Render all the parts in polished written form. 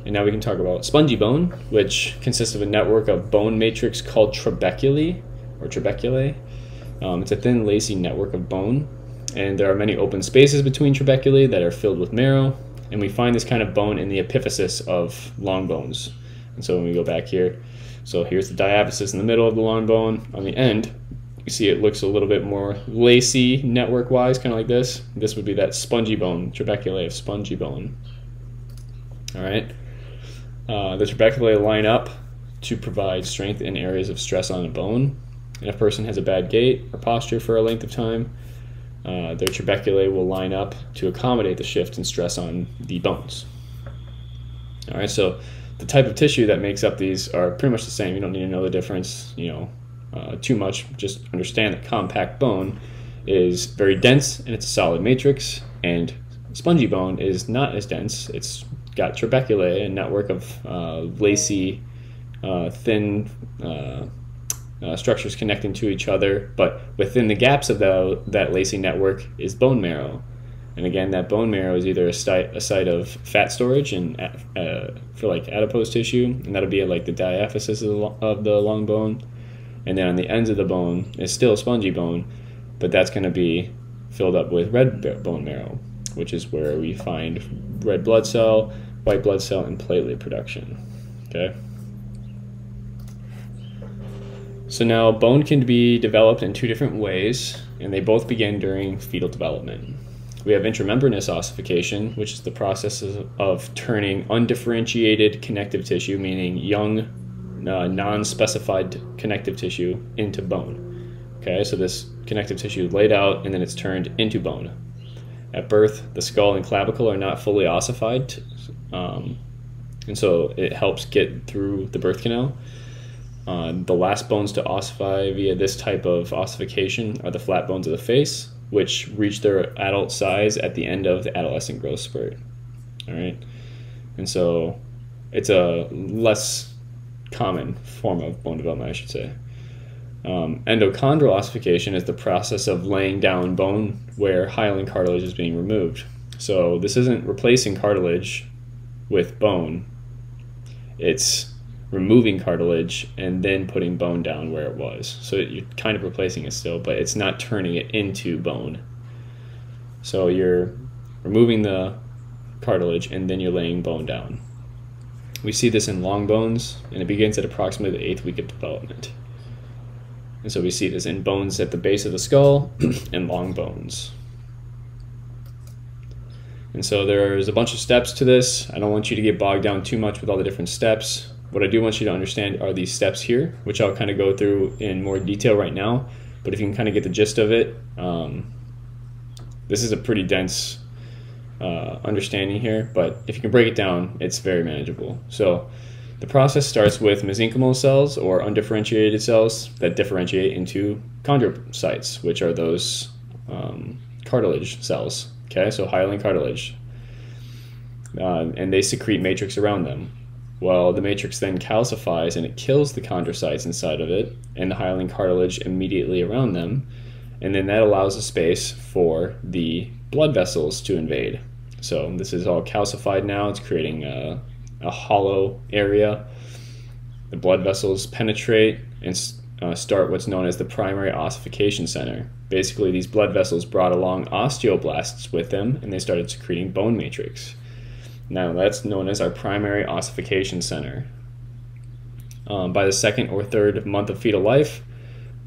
And now we can talk about spongy bone, which consists of a network of bone matrix called trabeculae, or trabeculae. It's a thin, lacy network of bone, and there are many open spaces between trabeculae that are filled with marrow, and we find this kind of bone in the epiphysis of long bones. And so when we go back here, so here's the diaphysis in the middle of the long bone. On the end, you see it looks a little bit more lacy network-wise, kind of like this. This would be that spongy bone, trabeculae of spongy bone. All right. The trabeculae line up to provide strength in areas of stress on a bone. And if a person has a bad gait or posture for a length of time, their trabeculae will line up to accommodate the shift in stress on the bones. All right, so the type of tissue that makes up these are pretty much the same. You don't need to know the difference, too much. Just understand that compact bone is very dense and it's a solid matrix, and spongy bone is not as dense. It's got trabeculae, a network of lacy, thin structures connecting to each other, but within the gaps of that lacy network is bone marrow. And again, that bone marrow is either a site of fat storage and for like adipose tissue, and that'll be like the diaphysis of the long bone. And then on the ends of the bone is still spongy bone, but that's going to be filled up with red bone marrow, which is where we find red blood cell, white blood cell, and platelet production. Okay. So now bone can be developed in two different ways, and they both begin during fetal development. We have intramembranous ossification, which is the process of turning undifferentiated connective tissue, meaning young, non-specified connective tissue, into bone. Okay, so this connective tissue is laid out and then it's turned into bone. At birth, the skull and clavicle are not fully ossified, and so it helps get through the birth canal. The last bones to ossify via this type of ossification are the flat bones of the face, which reach their adult size at the end of the adolescent growth spurt. All right, and so it's a less common form of bone development, I should say. Endochondral ossification is the process of laying down bone where hyaline cartilage is being removed. So this isn't replacing cartilage with bone. It's removing cartilage and then putting bone down where it was. So you're kind of replacing it still, but it's not turning it into bone. So you're removing the cartilage and then you're laying bone down. We see this in long bones, and it begins at approximately the 8th week of development. And so we see this in bones at the base of the skull and long bones. And so there's a bunch of steps to this. I don't want you to get bogged down too much with all the different steps. What I do want you to understand are these steps here, which I'll kind of go through in more detail right now. But if you can kind of get the gist of it, this is a pretty dense understanding here, but if you can break it down, it's very manageable. So the process starts with mesenchymal cells, or undifferentiated cells, that differentiate into chondrocytes, which are those cartilage cells. Okay, so hyaline cartilage, and they secrete matrix around them. Well, the matrix then calcifies and it kills the chondrocytes inside of it and the hyaline cartilage immediately around them, and then that allows a space for the blood vessels to invade. So this is all calcified now. It's creating a hollow area. The blood vessels penetrate and start what's known as the primary ossification center. Basically, these blood vessels brought along osteoblasts with them, and they started secreting bone matrix. Now that's known as our primary ossification center. By the 2nd or 3rd month of fetal life,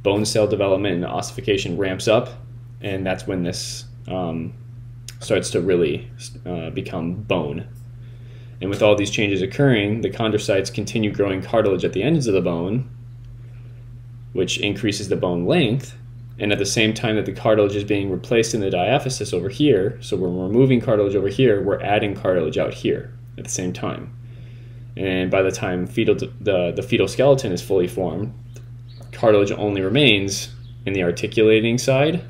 bone cell development and ossification ramps up, and that's when this starts to really become bone. And with all these changes occurring, the chondrocytes continue growing cartilage at the ends of the bone, which increases the bone length. And at the same time that the cartilage is being replaced in the diaphysis over here, so we're removing cartilage over here, we're adding cartilage out here at the same time. And by the time the fetal skeleton is fully formed, cartilage only remains in the articulating side,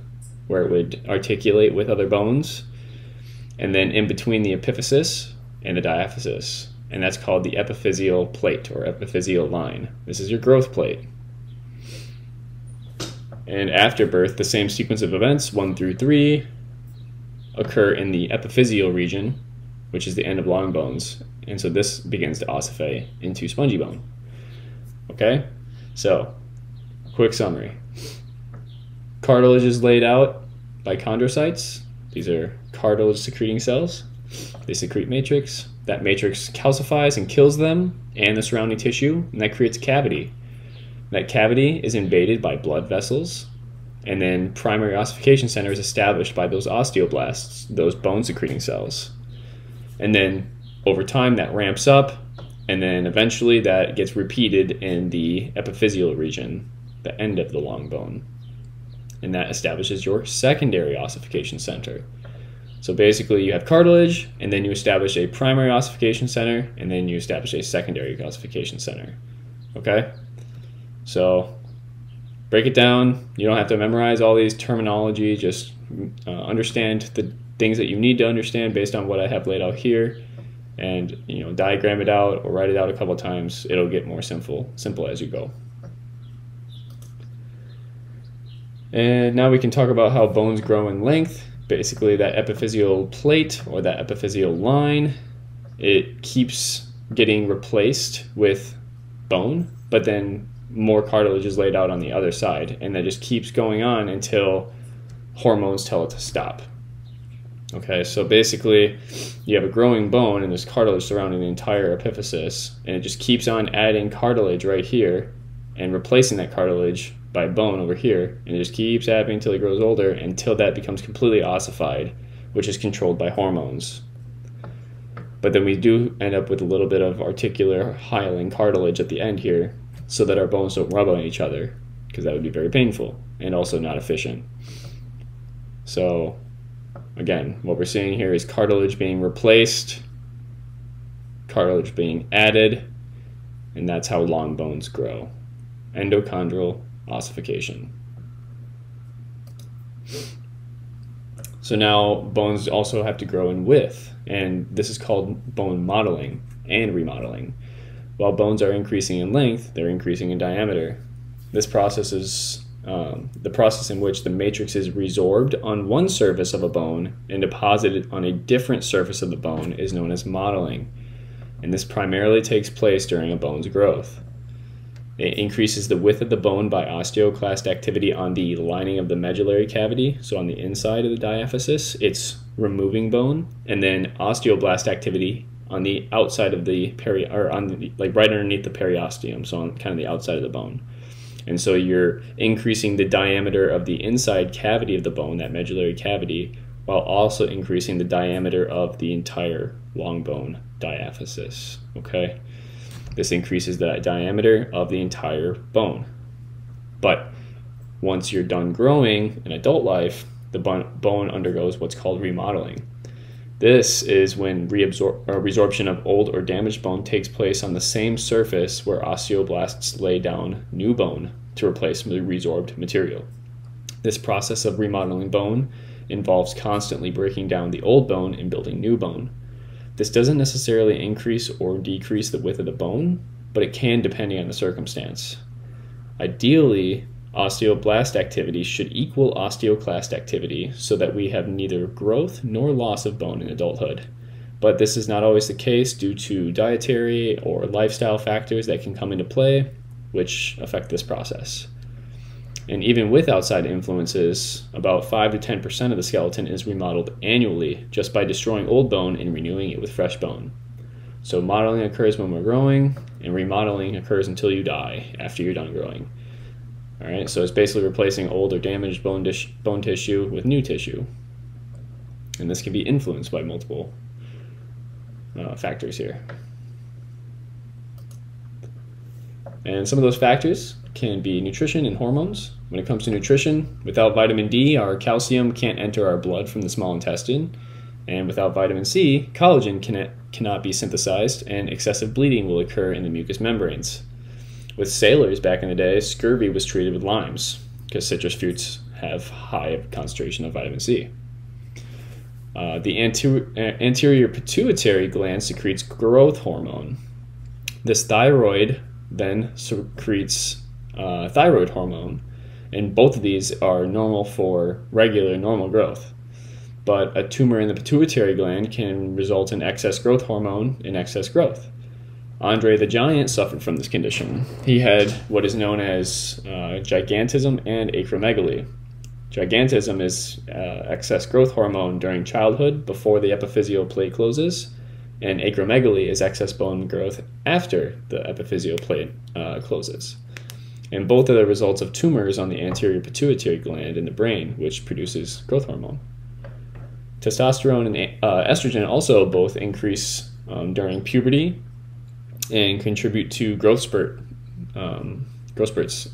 where it would articulate with other bones, and then in between the epiphysis and the diaphysis. And that's called the epiphyseal plate, or epiphyseal line. This is your growth plate. And after birth, the same sequence of events, 1 through 3, occur in the epiphyseal region, which is the end of long bones. And so this begins to ossify into spongy bone. Okay, so quick summary. Cartilage is laid out by chondrocytes. These are cartilage secreting cells. They secrete matrix. That matrix calcifies and kills them and the surrounding tissue, and that creates a cavity. That cavity is invaded by blood vessels, and then primary ossification center is established by those osteoblasts, those bone secreting cells. And then over time that ramps up, and then eventually that gets repeated in the epiphyseal region, the end of the long bone. And that establishes your secondary ossification center. So basically you have cartilage, and then you establish a primary ossification center, and then you establish a secondary ossification center. Okay? So break it down. You don't have to memorize all these terminology, just understand the things that you need to understand based on what I have laid out here, and diagram it out or write it out a couple times. It'll get more simple as you go. And now we can talk about how bones grow in length. Basically that epiphyseal plate or that epiphyseal line, it keeps getting replaced with bone, but then more cartilage is laid out on the other side, and that just keeps going on until hormones tell it to stop. Okay, so basically you have a growing bone and there's cartilage surrounding the entire epiphysis, and it just keeps on adding cartilage right here and replacing that cartilage by bone over here, and it just keeps happening until it grows older, until that becomes completely ossified, which is controlled by hormones. But then we do end up with a little bit of articular hyaline cartilage at the end here, so that our bones don't rub on each other, because that would be very painful and also not efficient. So again, what we're seeing here is cartilage being replaced, cartilage being added, and that's how long bones grow. Endochondral ossification. So now bones also have to grow in width, and this is called bone modeling and remodeling. While bones are increasing in length, they're increasing in diameter. This process is the process in which the matrix is resorbed on one surface of a bone and deposited on a different surface of the bone is known as modeling. And this primarily takes place during a bone's growth. It increases the width of the bone by osteoclast activity on the lining of the medullary cavity, so on the inside of the diaphysis, it's removing bone, and then osteoblast activity on the outside of the right underneath the periosteum, so on kind of the outside of the bone. And so you're increasing the diameter of the inside cavity of the bone, that medullary cavity, while also increasing the diameter of the entire long bone diaphysis. Okay? This increases the diameter of the entire bone. But once you're done growing in adult life, the bone undergoes what's called remodeling. This is when resorption of old or damaged bone takes place on the same surface where osteoblasts lay down new bone to replace the resorbed material. This process of remodeling bone involves constantly breaking down the old bone and building new bone. This doesn't necessarily increase or decrease the width of the bone, but it can depending on the circumstance. Ideally, osteoblast activity should equal osteoclast activity so that we have neither growth nor loss of bone in adulthood. But this is not always the case due to dietary or lifestyle factors that can come into play, which affect this process. And even with outside influences, about 5 to 10% of the skeleton is remodeled annually just by destroying old bone and renewing it with fresh bone. So modeling occurs when we're growing, and remodeling occurs until you die after you're done growing. All right, so it's basically replacing old or damaged bone tissue with new tissue. And this can be influenced by multiple factors here. And some of those factors can be nutrition and hormones. When it comes to nutrition, without vitamin D, our calcium can't enter our blood from the small intestine. And without vitamin C, collagen cannot be synthesized, and excessive bleeding will occur in the mucous membranes. With sailors back in the day, scurvy was treated with limes because citrus fruits have high concentration of vitamin C. The anterior pituitary gland secretes growth hormone. This thyroid then secretes thyroid hormone, and both of these are normal for regular normal growth. but a tumor in the pituitary gland can result in excess growth hormone and excess growth. Andre the Giant suffered from this condition. He had what is known as gigantism and acromegaly. Gigantism is excess growth hormone during childhood before the epiphyseal plate closes, and acromegaly is excess bone growth after the epiphyseal plate closes. And both are the results of tumors on the anterior pituitary gland in the brain, which produces growth hormone. Testosterone and estrogen also both increase during puberty and contribute to growth spurts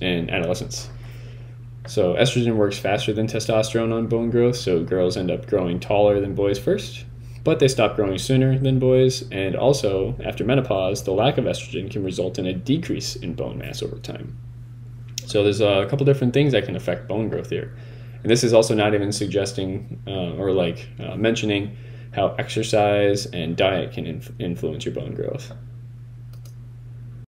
in adolescence. So estrogen works faster than testosterone on bone growth, so girls end up growing taller than boys first, but they stop growing sooner than boys, and also after menopause, the lack of estrogen can result in a decrease in bone mass over time. So there's a couple different things that can affect bone growth here. And this is also not even suggesting mentioning how exercise and diet can influence your bone growth.